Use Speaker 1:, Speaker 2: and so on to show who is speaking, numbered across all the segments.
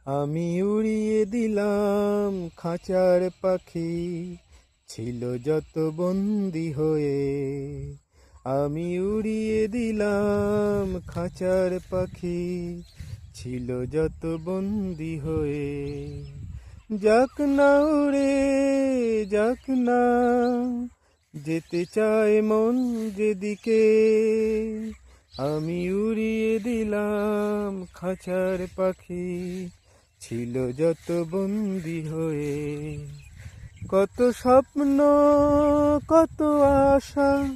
Speaker 1: আমি উড়িয়ে দিলাম খাঁচার পাখি, ছিল যত বন্দি হয়ে। আমি উড়িয়ে দিলাম খাঁচার পাখি, ছিল যত বন্দি হয়ে। যাক না উড়ে, যাক না, যেতে চায় মন যেদিকে। আমি উড়িয়ে দিলাম খাঁচার পাখি, ছিল যত বন্দি হয়ে। কত স্বপ্ন, কত আশা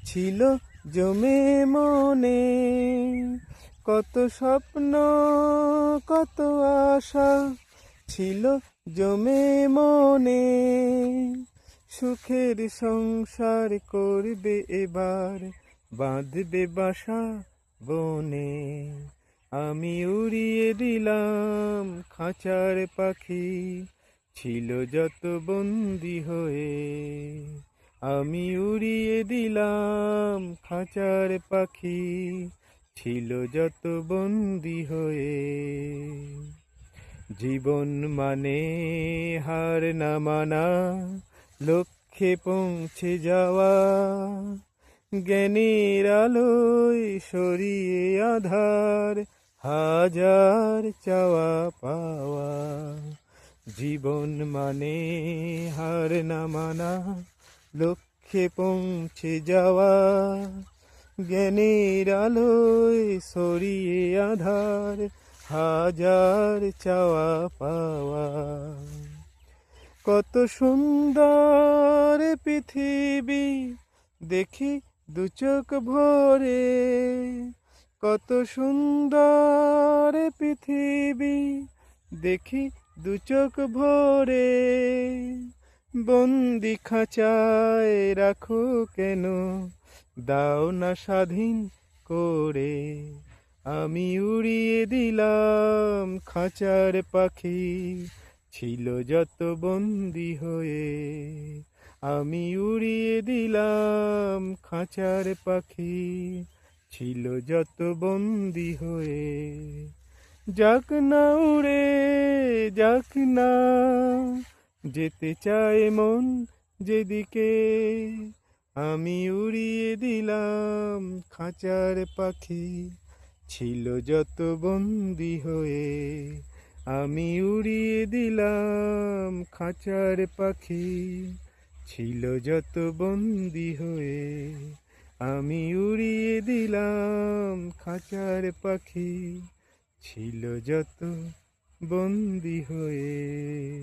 Speaker 1: ছিল জমে মনে। কত স্বপ্ন, কত আশা ছিল জমে মনে। সুখের সংসার করবে এবার, বাঁধবে বাসা বনে। আমি উড়িয়ে দিলাম খাঁচার পাখি, ছিল যত বন্দি হয়ে। আমি উড়িয়ে দিলাম খাঁচার পাখি, ছিল যত বন্দি হয়ে। জীবন মানে হার না মানা, লক্ষ্যে পৌঁছে যাওয়া। জ্ঞানের আলোয় সরিয়ে আধার, হাজার চাওয়া পাওয়া। জীবন মানে হার না মানা, লক্ষ্যে পৌঁছে যাওয়া। জ্ঞানের আলোয় সরিয়ে আধার, হাজার চাওয়া পাওয়া। কত সুন্দর পৃথিবী দেখি দু চোখ ভরে। কত সুন্দর পৃথিবী দেখি দু চোখ ভরে। বন্দি খাঁচায় রাখো কেন, দাও না স্বাধীন করে। আমি উড়িয়ে দিলাম খাঁচার পাখি, ছিল যত বন্দি হয়ে। আমি উড়িয়ে দিলাম খাঁচার পাখি, ছিল যত বন্দি হয়ে। যাক না উড়ে, যাক না, যেতে চায় মন যেদিকে। আমি উড়িয়ে দিলাম খাঁচার পাখি, ছিল যত বন্দি হয়ে। আমি উড়িয়ে দিলাম খাঁচার পাখি, ছিল যত বন্দি হয়ে। আমি উড়িয়ে দিলাম খাঁচার পাখি, ছিল যত বন্দি হয়ে।